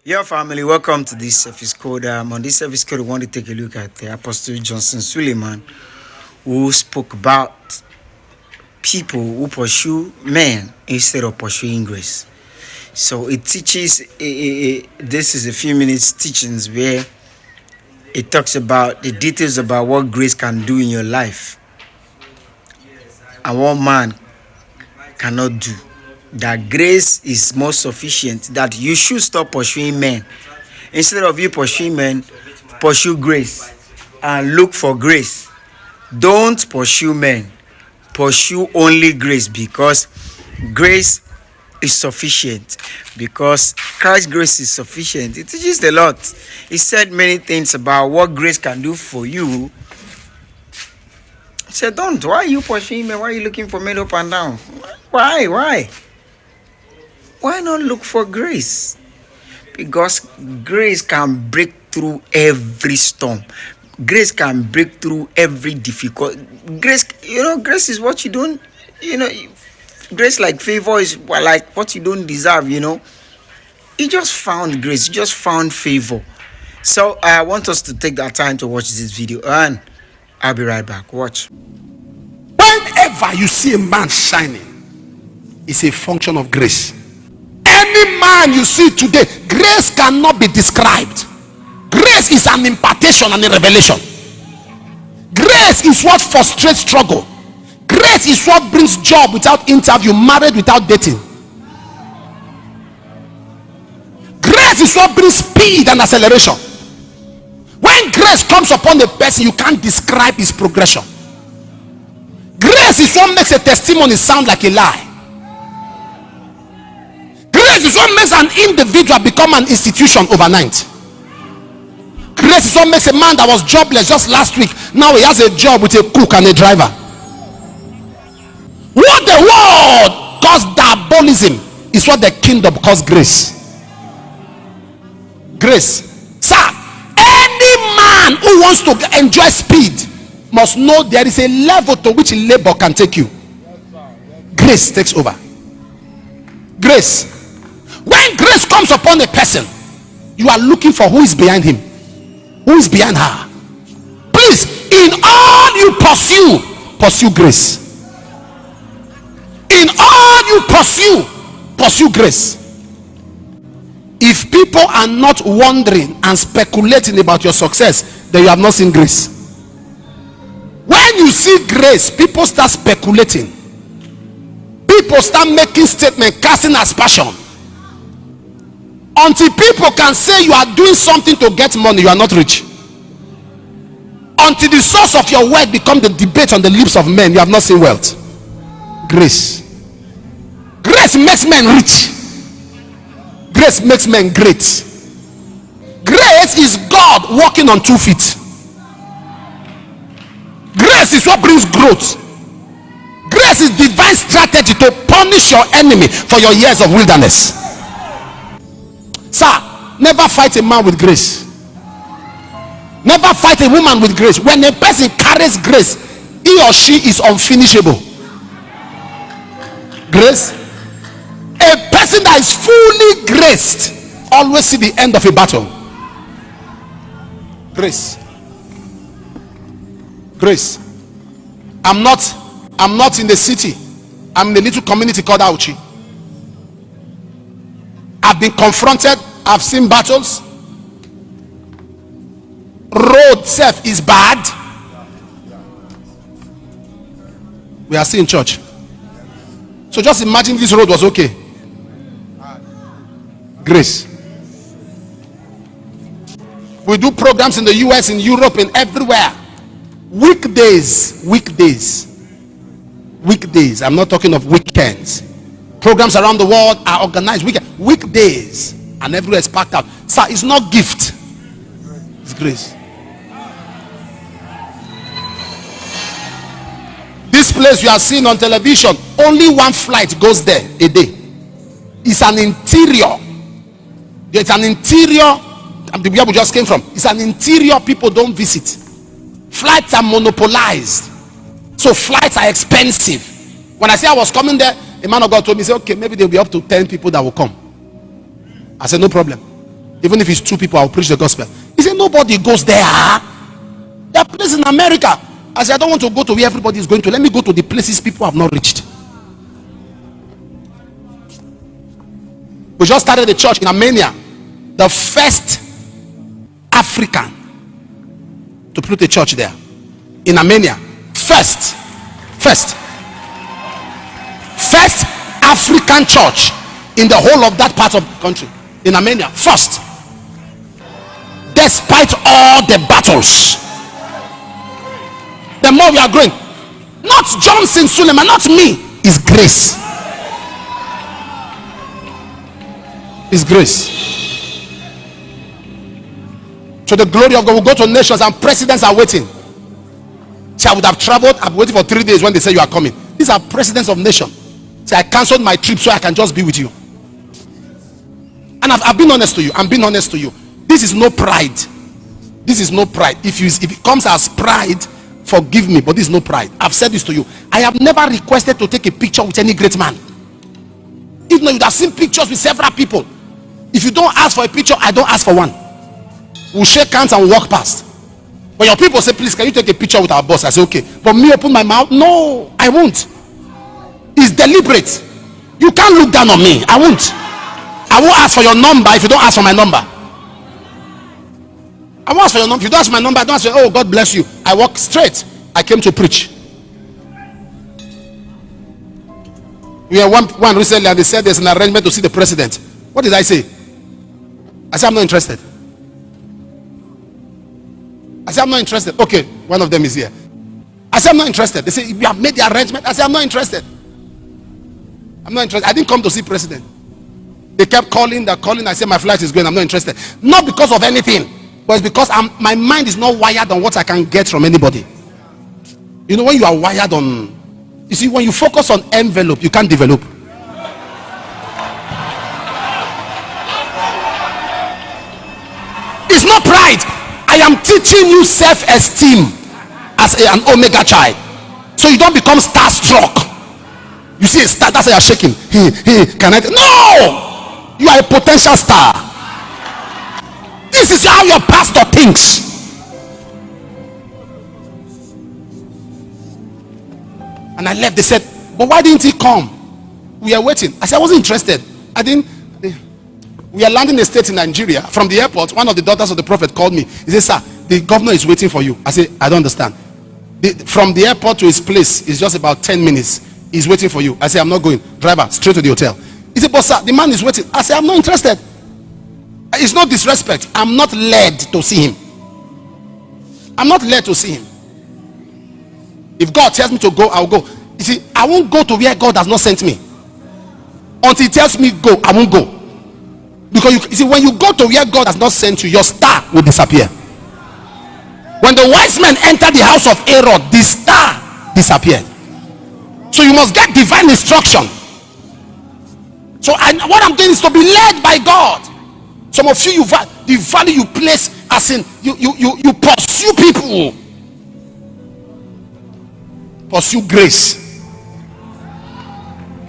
Your family, welcome to this service code. On this service code, we want to take a look at the Apostle Johnson Suleiman, who spoke about people who pursue men instead of pursuing grace. So it teaches, this is a few minutes teachings where it talks about the details about what grace can do in your life and what man cannot do. That grace is more sufficient, that you should stop pursuing men. Instead of you pursuing men, pursue grace and look for grace. Don't pursue men, pursue only grace, because grace is sufficient, because Christ's grace is sufficient. It teaches a lot. He said many things about what grace can do for you. He said, don't. Why are you pursuing men? Why are you looking for men up and down? Why? Why not look for grace? Because grace can break through every storm. Grace can break through every difficult. Grace, grace is what you don't, grace like favor is like what you don't deserve, You just found grace. You just found favor. So I want us to take that time to watch this video, and I'll be right back. Watch. Whenever you see a man shining, it's a function of grace. Any man you see today, grace cannot be described. Grace is an impartation and a revelation. Grace is what frustrates struggle. Grace is what brings job without interview, marriage without dating. Grace is what brings speed and acceleration. When grace comes upon a person, you can't describe his progression. Grace is what makes a testimony sound like a lie. Grace is what makes an individual become an institution overnight. Grace is what makes a man that was jobless just last week, now he has a job with a cook and a driver. What the world calls diabolism is what the kingdom calls grace. Grace. Sir, any man who wants to enjoy speed must know there is a level to which labor can take you. Grace takes over. Grace. When grace comes upon a person, you are looking for who is behind him, who is behind her. Please, in all you pursue grace. In all you pursue grace. If people are not wondering and speculating about your success, then you have not seen grace. When you see grace, people start speculating. People start making statements, casting aspersion. Until people can say you are doing something to get money, you are not rich. Until the source of your wealth becomes the debate on the lips of men, you have not seen wealth. Grace. Grace makes men rich. Grace makes men great. Grace is God walking on 2 feet. Grace is what brings growth. Grace is divine strategy to punish your enemy for your years of wilderness. Sir, never fight a man with grace. Never fight a woman with grace. When a person carries grace, he or she is unfinishable. Grace. A person that is fully graced always see the end of a battle. Grace. Grace. I'm not in the city. I'm in a little community called Auchi. I've been confronted. I've seen battles. Road self is bad. We are still in church. So just imagine this road was okay. Grace. We do programs in the US, in Europe, and everywhere. Weekdays. I'm not talking of weekends. Programs around the world are organized weekdays, and everywhere is packed out. Sir, it's not gift, it's grace. This place you are seeing on television, only one flight goes there a day. It's an interior. It's an interior. The where we just came from. It's an interior people don't visit. Flights are monopolized, so flights are expensive. When I say I was coming there, a man of God told me, say, okay, maybe there'll be up to 10 people that will come. I said, no problem. Even if it's 2 people, I'll preach the gospel. He said, nobody goes there. There are places in America. I said, I don't want to go to where everybody is going to. Let me go to the places people have not reached. We just started a church in Armenia. The first African to put a church there. In Armenia. First African church in the whole of that part of the country. In Armenia. First. Despite all the battles. The more we are growing. Not Johnson Suleiman, not me. It's grace. It's grace. So the glory of God will go to nations and presidents are waiting. See, I would have traveled. I'm waiting for 3 days when they say you are coming. These are presidents of nations. See, I cancelled my trip so I can just be with you. And I've been honest to you. I'm being honest to you. This is no pride. This is no pride. If it comes as pride, forgive me, but this is no pride. I've said this to you. I have never requested to take a picture with any great man. If not, you'd have seen pictures with several people. If you don't ask for a picture, I don't ask for one. We'll shake hands and walk past. But your people say, please, can you take a picture with our boss? I say, okay. But me open my mouth? No, I won't. It's deliberate. You can't look down on me. I won't. I won't ask for your number if you don't ask for my number. I won't ask for your number. If you don't ask my number, I don't ask for, oh, God bless you. I walk straight. I came to preach. We had one recently and they said there's an arrangement to see the president. What did I say? I said, I'm not interested. I said, I'm not interested. Okay, one of them is here. I said, I'm not interested. They say, we have made the arrangement. I said, I'm not interested. I'm not interested. I didn't come to see president. They kept calling. They're calling. I said, my flight is going. I'm not interested. Not because of anything, but it's because my mind is not wired on what I can get from anybody. You know, when you are wired on, you see, when you focus on envelope, you can't develop. It's not pride. I am teaching you self-esteem as an omega child, so you don't become starstruck. You see a star, that's why you're shaking. Can I? No, you are a potential star. This is how your pastor thinks. And I left. They said, but why didn't he come? We are waiting. I said, I wasn't interested. I didn't. We are landing a state in Nigeria. From the airport, one of the daughters of the prophet called me. He said, sir, the governor is waiting for you. I said, I don't understand. From the airport to his place is just about 10 minutes. He's waiting for you. I said, I'm not going. Driver, straight to the hotel. He said, but sir, the man is waiting. I said, I'm not interested. It's not disrespect. I'm not led to see him. I'm not led to see him. If God tells me to go, I'll go. You see, I won't go to where God has not sent me. Until he tells me go, I won't go. Because you see, when you go to where God has not sent you, your star will disappear. When the wise men entered the house of Aaron, the star disappeared. So you must get divine instruction. So what I'm doing is to be led by God. Some of you, the value you place, as in you pursue people. Pursue grace.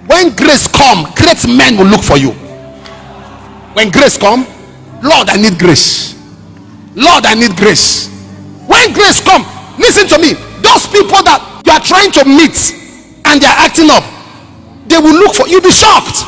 When grace comes, great men will look for you. When grace comes, Lord, I need grace. Lord, I need grace. When grace comes, listen to me. Those people that you are trying to meet and they are acting up, they will look for you. You'll be shocked.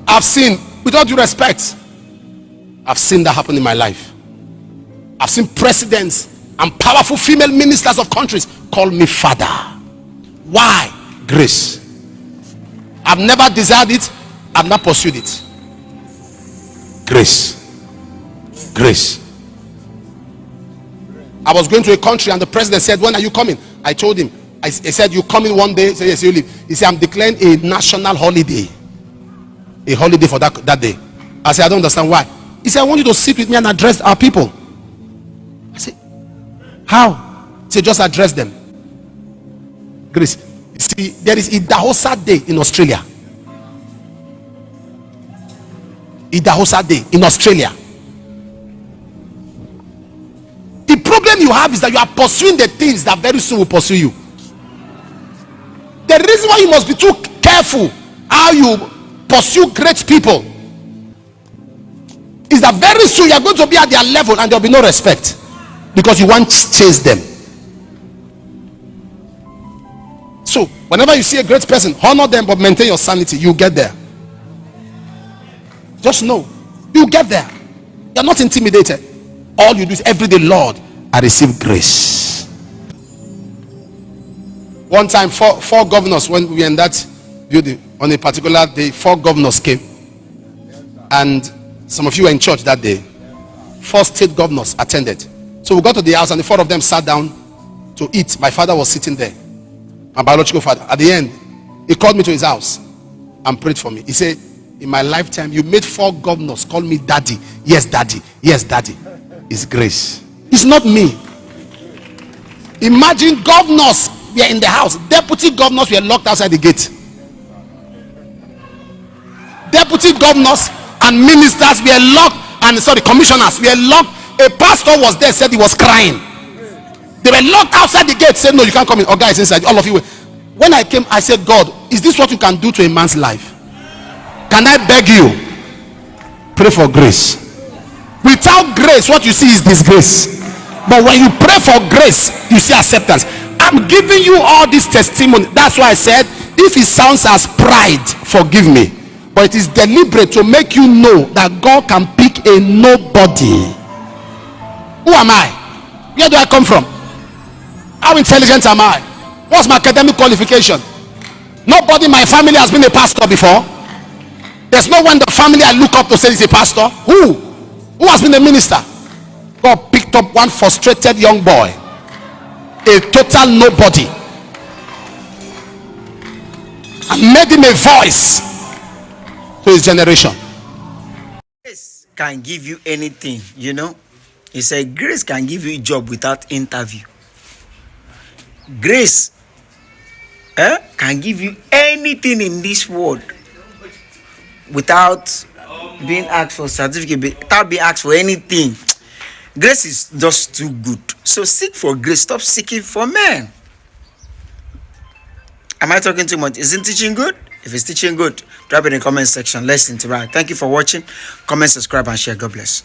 I've seen, with all due respect, I've seen that happen in my life. I've seen presidents and powerful female ministers of countries call me father. Why? Grace. I've never desired it. I've not pursued it. Grace. Grace. I was going to a country and the president said, when are you coming? I told him. I said, you coming one day? He said, yes, you leave. He said, I'm declaring a national holiday. A holiday for that day. I said, I don't understand why. He said, I want you to sit with me and address our people. I said, how? He said, just address them. Grace. See, there is Idahosa Day in Australia. Idahosa Day in Australia. The problem you have is that you are pursuing the things that very soon will pursue you. The reason why you must be too careful how you pursue great people is that very soon you are going to be at their level and there will be no respect because you want to chase them. So whenever you see a great person, honor them but maintain your sanity. You get there. Just know you get there. You're not intimidated. All you do is every day, Lord, I receive grace. One time, four governors, when we were in that building on a particular day, 4 governors came, and some of you were in church that day. 4 state governors attended. So we got to the house and the 4 of them sat down to eat. My father was sitting there, my biological father. At the end, he called me to his house and prayed for me. He said, in my lifetime, you made 4 governors call me daddy. Yes, daddy. Yes, daddy. It's grace. It's not me. Imagine governors were in the house. Deputy governors were locked outside the gate. Deputy governors and ministers were locked, and commissioners were locked. A pastor was there, said he was crying. They were locked outside the gate, said no, you can't come in. Oh, guys, inside. All of you. When I came, I said, God, is this what you can do to a man's life? Can I beg you? Pray for grace. Without grace, what you see is disgrace. But when you pray for grace, you see acceptance. I'm giving you all this testimony. That's why I said, if it sounds as pride, forgive me. But it is deliberate to make you know that God can pick a nobody. Who am I? Where do I come from? How intelligent am I? What's my academic qualification? Nobody in my family has been a pastor before. There's no one in the family I look up to say is a pastor. Who has been a minister? God picked up one frustrated young boy, a total nobody, and made him a voice to his generation. Grace can give you anything, you know. He said grace can give you a job without interview. Grace can give you anything in this world without being asked for certificate, without being asked for anything. Grace is just too good. So seek for grace. Stop seeking for men. Am I talking too much? Isn't teaching good? If it's teaching good, drop it in the comment section. Let's interact. Thank you for watching. Comment, subscribe, and share. God bless.